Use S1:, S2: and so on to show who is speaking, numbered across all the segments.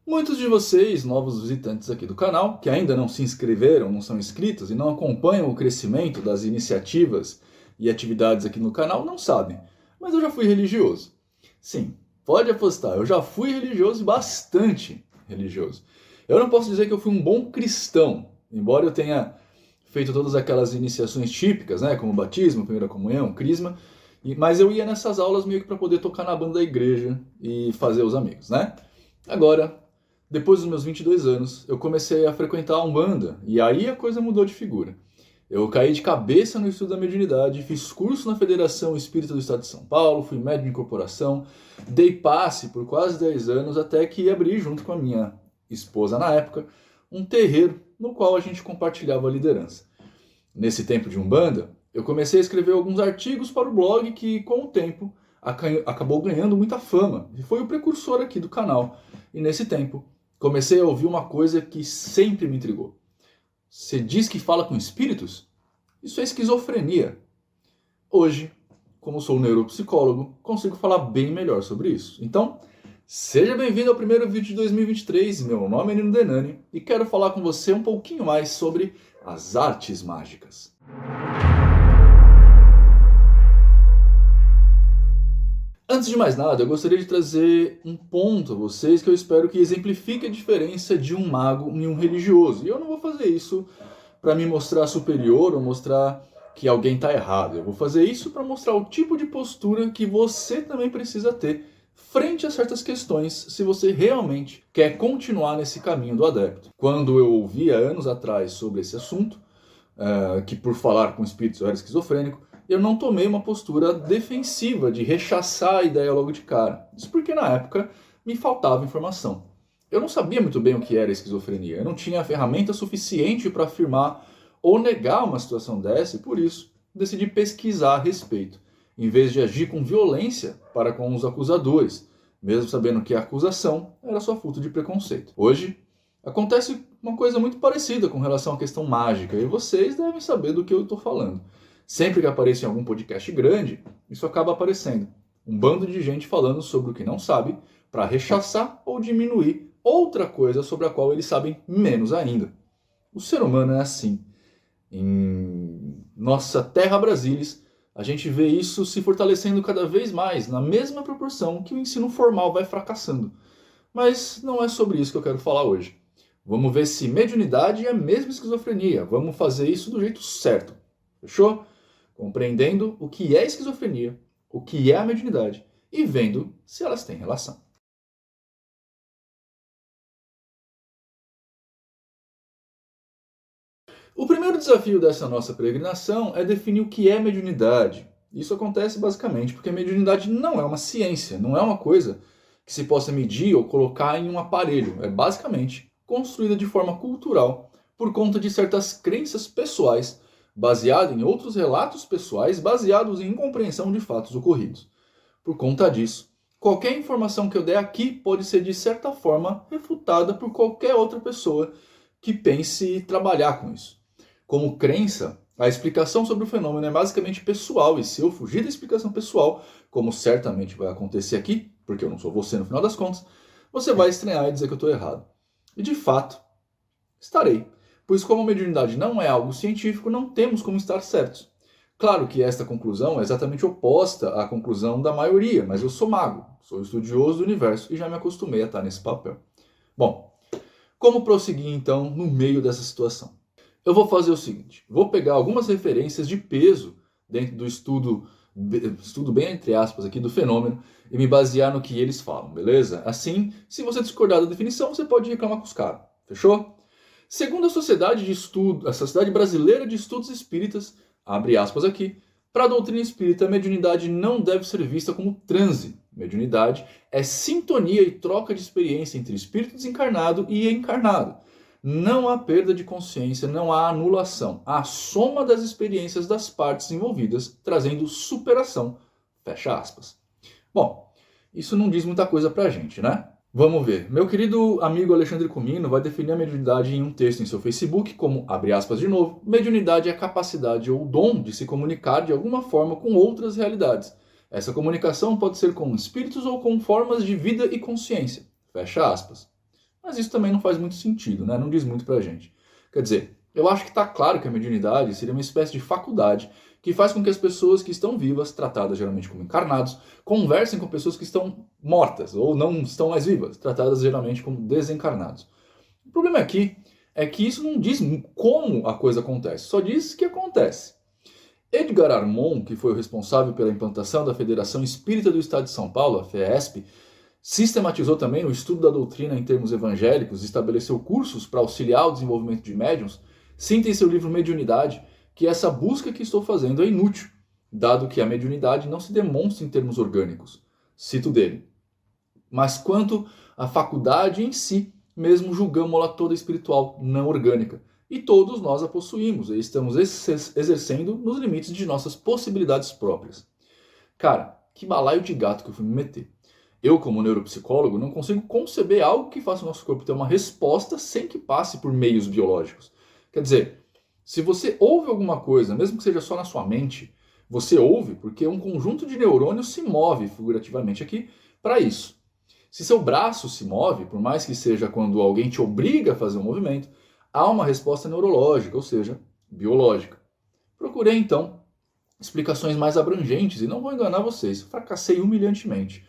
S1: Muitos de vocês, novos visitantes aqui do canal, que ainda não se inscreveram, não são inscritos e não acompanham o crescimento das iniciativas e atividades aqui no canal, não sabem. Mas eu já fui religioso. Sim, pode apostar, eu já fui religioso, bastante religioso. Eu não posso dizer que eu fui um bom cristão, embora eu tenha feito todas aquelas iniciações típicas, né, como batismo, primeira comunhão, crisma, mas eu ia nessas aulas meio que para poder tocar na banda da igreja e fazer os amigos, né? Agora, depois dos meus 22 anos, eu comecei a frequentar a Umbanda, e aí a coisa mudou de figura. Eu caí de cabeça no estudo da mediunidade, fiz curso na Federação Espírita do Estado de São Paulo, fui médium de incorporação, dei passe por quase 10 anos, até que abri, junto com a minha esposa na época, um terreiro no qual a gente compartilhava a liderança. Nesse tempo de Umbanda, eu comecei a escrever alguns artigos para o blog que, com o tempo, acabou ganhando muita fama, e foi o precursor aqui do canal. E nesse tempo, comecei a ouvir uma coisa que sempre me intrigou. Você diz que fala com espíritos? Isso é esquizofrenia. Hoje, como sou neuropsicólogo, consigo falar bem melhor sobre isso. Então, seja bem-vindo ao primeiro vídeo de 2023. Meu nome é Nino Denani e quero falar com você um pouquinho mais sobre as artes mágicas. Antes de mais nada, eu gostaria de trazer um ponto a vocês que eu espero que exemplifique a diferença de um mago e um religioso. E eu não vou fazer isso para me mostrar superior ou mostrar que alguém está errado. Eu vou fazer isso para mostrar o tipo de postura que você também precisa ter frente a certas questões se você realmente quer continuar nesse caminho do adepto. Quando eu ouvia anos atrás sobre esse assunto, que por falar com espíritos eu era esquizofrênico, eu não tomei uma postura defensiva de rechaçar a ideia logo de cara. Isso porque na época me faltava informação. Eu não sabia muito bem o que era esquizofrenia, eu não tinha ferramenta suficiente para afirmar ou negar uma situação dessa e por isso decidi pesquisar a respeito, em vez de agir com violência para com os acusadores, mesmo sabendo que a acusação era só fruto de preconceito. Hoje, acontece uma coisa muito parecida com relação à questão mágica e vocês devem saber do que eu estou falando. Sempre que apareço em algum podcast grande, isso acaba aparecendo. Um bando de gente falando sobre o que não sabe para rechaçar ou diminuir outra coisa sobre a qual eles sabem menos ainda. O ser humano é assim. Em nossa terra Brasilis, a gente vê isso se fortalecendo cada vez mais, na mesma proporção que o ensino formal vai fracassando. Mas não é sobre isso que eu quero falar hoje. Vamos ver se mediunidade é mesmo esquizofrenia. Vamos fazer isso do jeito certo. Fechou? Compreendendo o que é esquizofrenia, o que é a mediunidade e vendo se elas têm relação. O primeiro desafio dessa nossa peregrinação é definir o que é mediunidade. Isso acontece basicamente porque a mediunidade não é uma ciência, não é uma coisa que se possa medir ou colocar em um aparelho. É basicamente construída de forma cultural por conta de certas crenças pessoais baseado em outros relatos pessoais baseados em incompreensão de fatos ocorridos. Por conta disso, qualquer informação que eu der aqui pode ser de certa forma refutada por qualquer outra pessoa que pense trabalhar com isso. Como crença, a explicação sobre o fenômeno é basicamente pessoal, e se eu fugir da explicação pessoal, como certamente vai acontecer aqui, porque eu não sou você no final das contas, você vai estranhar e dizer que eu estou errado. E de fato, estarei. Pois como a mediunidade não é algo científico, não temos como estar certos. Claro que esta conclusão é exatamente oposta à conclusão da maioria, mas eu sou mago, sou estudioso do universo e já me acostumei a estar nesse papel. Bom, como prosseguir então no meio dessa situação? Eu vou fazer o seguinte, vou pegar algumas referências de peso dentro do estudo bem entre aspas aqui do fenômeno e me basear no que eles falam, beleza? Assim, se você discordar da definição, você pode reclamar com os caras, fechou? Segundo a Sociedade Brasileira de Estudos Espíritas, abre aspas aqui, para a doutrina espírita, a mediunidade não deve ser vista como transe. Mediunidade é sintonia e troca de experiência entre espírito desencarnado e encarnado. Não há perda de consciência, não há anulação. Há soma das experiências das partes envolvidas, trazendo superação. Fecha aspas. Bom, isso não diz muita coisa pra gente, né? Vamos ver. Meu querido amigo Alexandre Comino vai definir a mediunidade em um texto em seu Facebook como, abre aspas de novo, mediunidade é a capacidade ou dom de se comunicar de alguma forma com outras realidades. Essa comunicação pode ser com espíritos ou com formas de vida e consciência. Fecha aspas. Mas isso também não faz muito sentido, né? Não diz muito pra gente. Quer dizer, eu acho que está claro que a mediunidade seria uma espécie de faculdade que faz com que as pessoas que estão vivas, tratadas geralmente como encarnados, conversem com pessoas que estão mortas ou não estão mais vivas, tratadas geralmente como desencarnados. O problema aqui é que isso não diz como a coisa acontece, só diz que acontece. Edgar Armon, que foi o responsável pela implantação da Federação Espírita do Estado de São Paulo, a FESP, sistematizou também o estudo da doutrina em termos evangélicos, estabeleceu cursos para auxiliar o desenvolvimento de médiuns. Sinta em seu livro Mediunidade que essa busca que estou fazendo é inútil, dado que a mediunidade não se demonstra em termos orgânicos. Cito dele. Mas quanto à faculdade em si, mesmo julgamos-la toda espiritual, não orgânica. E todos nós a possuímos e estamos exercendo nos limites de nossas possibilidades próprias. Cara, que balaio de gato que eu fui me meter. Eu, como neuropsicólogo, não consigo conceber algo que faça o nosso corpo ter uma resposta sem que passe por meios biológicos. Quer dizer, se você ouve alguma coisa, mesmo que seja só na sua mente, você ouve porque um conjunto de neurônios se move, figurativamente aqui, para isso. Se seu braço se move, por mais que seja quando alguém te obriga a fazer um movimento, há uma resposta neurológica, ou seja, biológica. Procurei, então, explicações mais abrangentes e não vou enganar vocês, fracassei humilhantemente.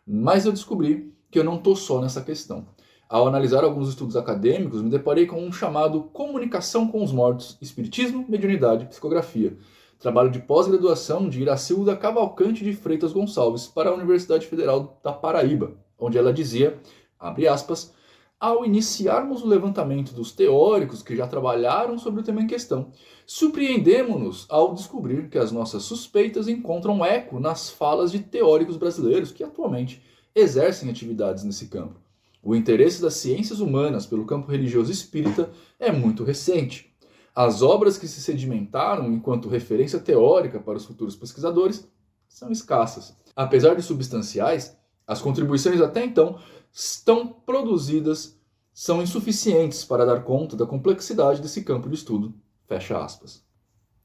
S1: Mas eu descobri que eu não estou só nessa questão. Ao analisar alguns estudos acadêmicos, me deparei com um chamado Comunicação com os Mortos, Espiritismo, Mediunidade e Psicografia, trabalho de pós-graduação de Iracilda Cavalcante de Freitas Gonçalves para a Universidade Federal da Paraíba, onde ela dizia, abre aspas, ao iniciarmos o levantamento dos teóricos que já trabalharam sobre o tema em questão, surpreendemos-nos ao descobrir que as nossas suspeitas encontram eco nas falas de teóricos brasileiros que atualmente exercem atividades nesse campo. O interesse das ciências humanas pelo campo religioso espírita é muito recente. As obras que se sedimentaram enquanto referência teórica para os futuros pesquisadores são escassas. Apesar de substanciais, as contribuições até então estão produzidas são insuficientes para dar conta da complexidade desse campo de estudo. Fecha aspas.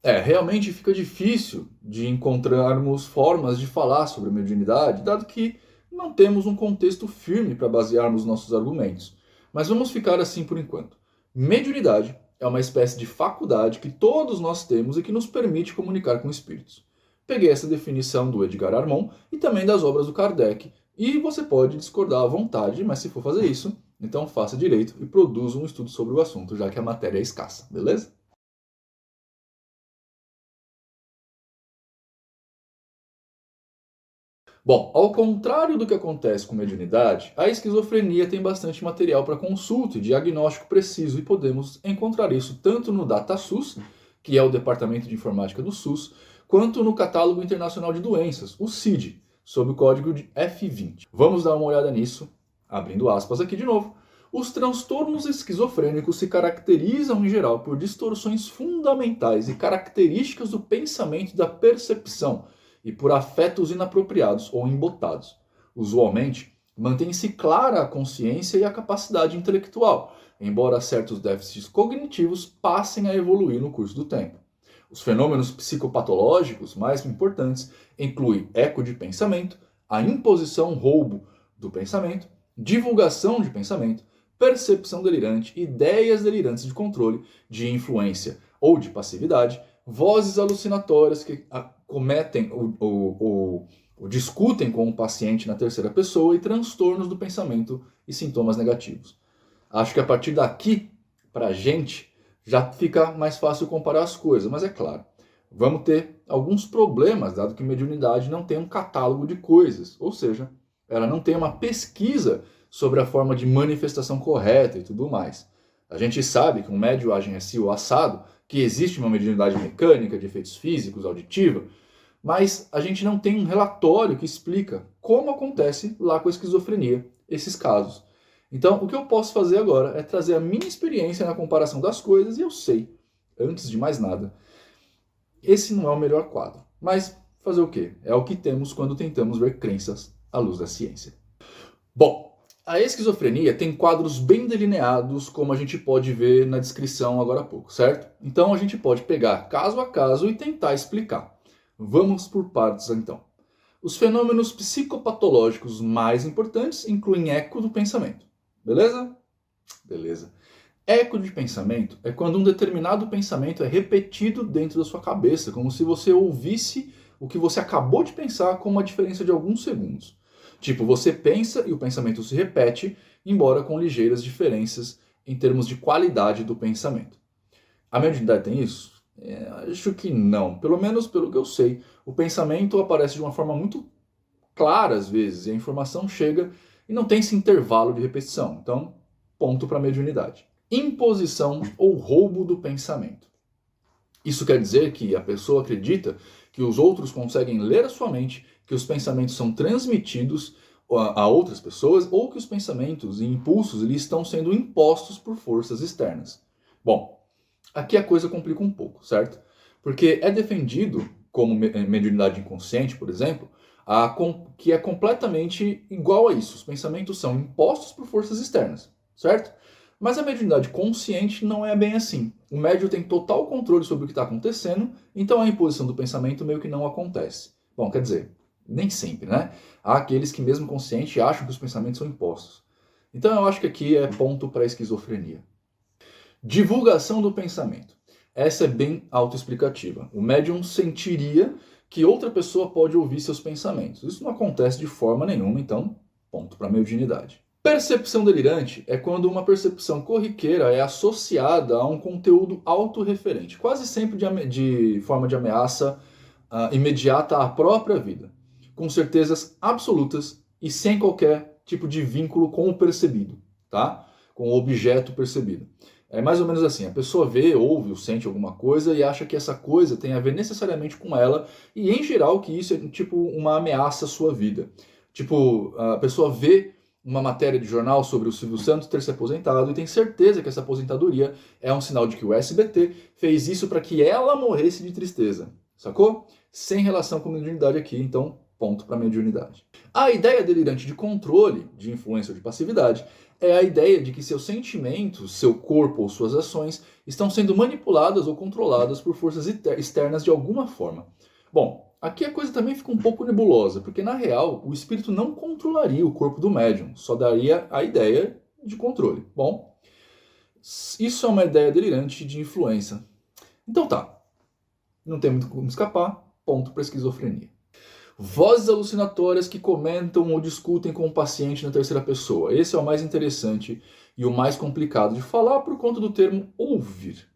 S1: Realmente fica difícil de encontrarmos formas de falar sobre a mediunidade, dado que não temos um contexto firme para basearmos nossos argumentos. Mas vamos ficar assim por enquanto. Mediunidade é uma espécie de faculdade que todos nós temos e que nos permite comunicar com espíritos. Peguei essa definição do Edgar Armon e também das obras do Kardec, e você pode discordar à vontade, mas se for fazer isso, então faça direito e produza um estudo sobre o assunto, já que a matéria é escassa, beleza? Bom, ao contrário do que acontece com mediunidade, a esquizofrenia tem bastante material para consulta e diagnóstico preciso e podemos encontrar isso tanto no DataSUS, que é o Departamento de Informática do SUS, quanto no Catálogo Internacional de Doenças, o CID, sob o código de F20. Vamos dar uma olhada nisso, abrindo aspas aqui de novo. Os transtornos esquizofrênicos se caracterizam em geral por distorções fundamentais e características do pensamento e da percepção, e por afetos inapropriados ou embotados. Usualmente, mantém-se clara a consciência e a capacidade intelectual, embora certos déficits cognitivos passem a evoluir no curso do tempo. Os fenômenos psicopatológicos mais importantes incluem eco de pensamento, a imposição roubo do pensamento, divulgação de pensamento, percepção delirante, ideias delirantes de controle, de influência ou de passividade, vozes alucinatórias que cometem ou discutem com o paciente na terceira pessoa e transtornos do pensamento e sintomas negativos. Acho que a partir daqui, para a gente, já fica mais fácil comparar as coisas, mas é claro, vamos ter alguns problemas, dado que mediunidade não tem um catálogo de coisas, ou seja, ela não tem uma pesquisa sobre a forma de manifestação correta e tudo mais. A gente sabe que um médium age assim ou assado, que existe uma mediunidade mecânica, de efeitos físicos, auditiva, mas a gente não tem um relatório que explica como acontece lá com a esquizofrenia, esses casos. Então, o que eu posso fazer agora é trazer a minha experiência na comparação das coisas, e eu sei, antes de mais nada, esse não é o melhor quadro. Mas fazer o quê? É o que temos quando tentamos ver crenças à luz da ciência. Bom, a esquizofrenia tem quadros bem delineados, como a gente pode ver na descrição agora há pouco, certo? Então a gente pode pegar caso a caso e tentar explicar. Vamos por partes então. Os fenômenos psicopatológicos mais importantes incluem eco do pensamento. Beleza? Beleza. Eco de pensamento é quando um determinado pensamento é repetido dentro da sua cabeça, como se você ouvisse o que você acabou de pensar com uma diferença de alguns segundos. Tipo, você pensa e o pensamento se repete, embora com ligeiras diferenças em termos de qualidade do pensamento. A mediunidade tem isso? Acho que não. Pelo menos pelo que eu sei. O pensamento aparece de uma forma muito clara às vezes, e a informação chega e não tem esse intervalo de repetição. Então, ponto para a mediunidade. Imposição ou roubo do pensamento. Isso quer dizer que a pessoa acredita que os outros conseguem ler a sua mente, que os pensamentos são transmitidos a outras pessoas ou que os pensamentos e impulsos lhe estão sendo impostos por forças externas. Bom, aqui a coisa complica um pouco, certo? Porque é defendido, como mediunidade inconsciente, por exemplo, que é completamente igual a isso. Os pensamentos são impostos por forças externas, certo? Mas a mediunidade consciente não é bem assim. O médium tem total controle sobre o que está acontecendo, então a imposição do pensamento meio que não acontece. Bom, quer dizer, nem sempre, né? Há aqueles que mesmo consciente acham que os pensamentos são impostos. Então eu acho que aqui é ponto para a esquizofrenia. Divulgação do pensamento. Essa é bem autoexplicativa. O médium sentiria que outra pessoa pode ouvir seus pensamentos. Isso não acontece de forma nenhuma, então ponto para a mediunidade. Percepção delirante é quando uma percepção corriqueira é associada a um conteúdo autorreferente, quase sempre de forma de ameaça imediata à própria vida, com certezas absolutas e sem qualquer tipo de vínculo com o percebido, tá? Com o objeto percebido. É mais ou menos assim, a pessoa vê, ouve ou sente alguma coisa e acha que essa coisa tem a ver necessariamente com ela e em geral que isso é tipo uma ameaça à sua vida. Tipo, a pessoa vê uma matéria de jornal sobre o Silvio Santos ter se aposentado e tem certeza que essa aposentadoria é um sinal de que o SBT fez isso para que ela morresse de tristeza, sacou? Sem relação com a mediunidade aqui, então ponto para a mediunidade. A ideia delirante de controle, de influência ou de passividade, é a ideia de que seus sentimentos, seu corpo ou suas ações estão sendo manipuladas ou controladas por forças externas de alguma forma. Bom, aqui a coisa também fica um pouco nebulosa, porque na real o espírito não controlaria o corpo do médium, só daria a ideia de controle. Bom, isso é uma ideia delirante de influência. Então tá, não tem muito como escapar, ponto para esquizofrenia. Vozes alucinatórias que comentam ou discutem com o paciente na terceira pessoa. Esse é o mais interessante e o mais complicado de falar por conta do termo ouvir.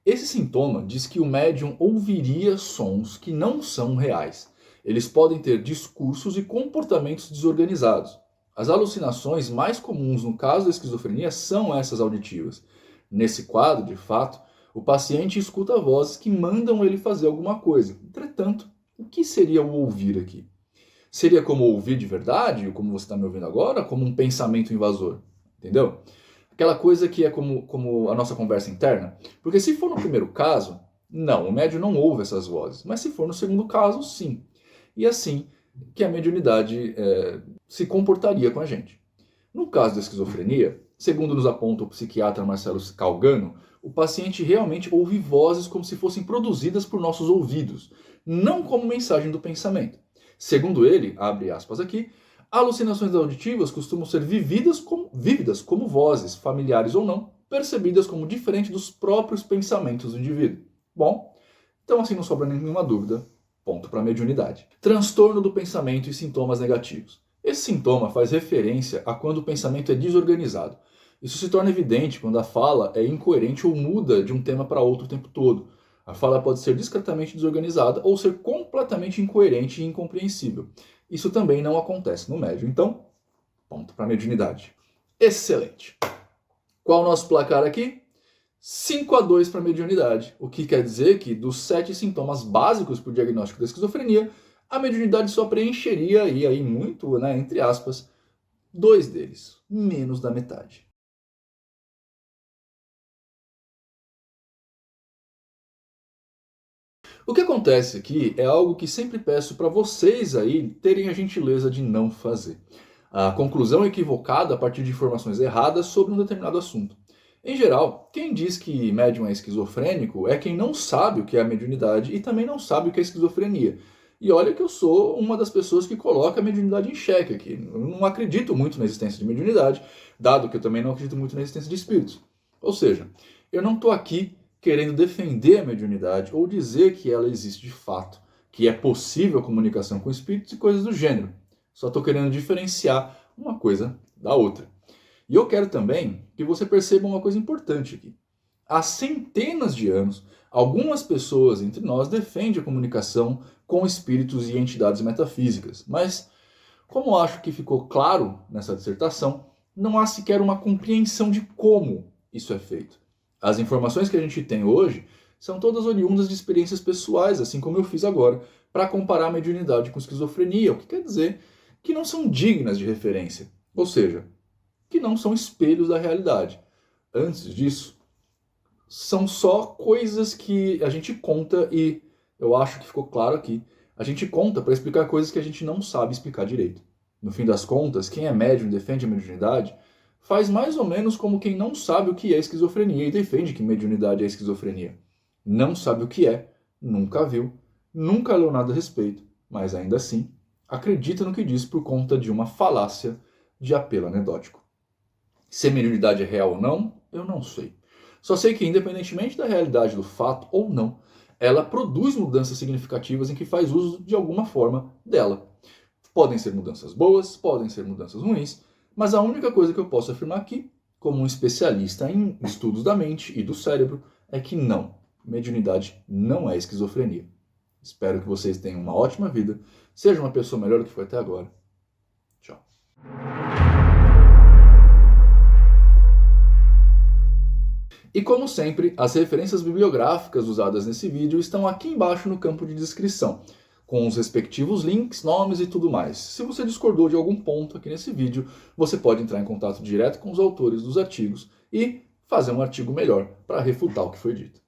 S1: Esse sintoma diz que o médium ouviria sons que não são reais. Eles podem ter discursos e comportamentos desorganizados. As alucinações mais comuns no caso da esquizofrenia são essas auditivas. Nesse quadro, de fato, o paciente escuta vozes que mandam ele fazer alguma coisa. Entretanto, o que seria o ouvir aqui? Seria como ouvir de verdade, como você está me ouvindo agora, como um pensamento invasor? Entendeu? Aquela coisa que é como a nossa conversa interna. Porque se for no primeiro caso, não, o médium não ouve essas vozes. Mas se for no segundo caso, sim. E assim que a mediunidade se comportaria com a gente. No caso da esquizofrenia, segundo nos aponta o psiquiatra Marcelo Calgano, o paciente realmente ouve vozes como se fossem produzidas por nossos ouvidos, não como mensagem do pensamento. Segundo ele, abre aspas aqui, alucinações auditivas costumam ser vívidas como vozes, familiares ou não, percebidas como diferentes dos próprios pensamentos do indivíduo. Bom, então assim não sobra nenhuma dúvida. Ponto para a mediunidade. Transtorno do pensamento e sintomas negativos. Esse sintoma faz referência a quando o pensamento é desorganizado. Isso se torna evidente quando a fala é incoerente ou muda de um tema para outro o tempo todo. A fala pode ser discretamente desorganizada ou ser completamente incoerente e incompreensível. Isso também não acontece no médium. Então, ponto para a mediunidade. Excelente. Qual o nosso placar aqui? 5-2 para a mediunidade, o que quer dizer que dos 7 sintomas básicos para o diagnóstico da esquizofrenia, a mediunidade só preencheria, e aí muito, né, entre aspas, 2 deles, menos da metade. O que acontece aqui é algo que sempre peço para vocês aí terem a gentileza de não fazer. A conclusão equivocada a partir de informações erradas sobre um determinado assunto. Em geral, quem diz que médium é esquizofrênico é quem não sabe o que é a mediunidade e também não sabe o que é esquizofrenia. E olha que eu sou uma das pessoas que coloca a mediunidade em xeque aqui. Eu não acredito muito na existência de mediunidade, dado que eu também não acredito muito na existência de espíritos. Ou seja, eu não estou aqui querendo defender a mediunidade ou dizer que ela existe de fato, que é possível comunicação com espíritos e coisas do gênero. Só estou querendo diferenciar uma coisa da outra. E eu quero também que você perceba uma coisa importante aqui. Há centenas de anos, algumas pessoas entre nós defendem a comunicação com espíritos e entidades metafísicas, mas, como acho que ficou claro nessa dissertação, não há sequer uma compreensão de como isso é feito. As informações que a gente tem hoje são todas oriundas de experiências pessoais, assim como eu fiz agora, para comparar a mediunidade com esquizofrenia, o que quer dizer que não são dignas de referência, ou seja, que não são espelhos da realidade. Antes disso, são só coisas que a gente conta e eu acho que ficou claro aqui. A gente conta para explicar coisas que a gente não sabe explicar direito. No fim das contas, quem é médium e defende a mediunidade faz mais ou menos como quem não sabe o que é esquizofrenia e defende que mediunidade é esquizofrenia. Não sabe o que é, nunca viu, nunca leu nada a respeito, mas ainda assim acredita no que diz por conta de uma falácia de apelo anedótico. Se a mediunidade é real ou não, eu não sei. Só sei que, independentemente da realidade do fato ou não, ela produz mudanças significativas em que faz uso de alguma forma dela. Podem ser mudanças boas, podem ser mudanças ruins, mas a única coisa que eu posso afirmar aqui, como um especialista em estudos da mente e do cérebro, é que não, mediunidade não é esquizofrenia. Espero que vocês tenham uma ótima vida, seja uma pessoa melhor do que foi até agora. Tchau. E como sempre, as referências bibliográficas usadas nesse vídeo estão aqui embaixo no campo de descrição, com os respectivos links, nomes e tudo mais. Se você discordou de algum ponto aqui nesse vídeo, você pode entrar em contato direto com os autores dos artigos e fazer um artigo melhor para refutar o que foi dito.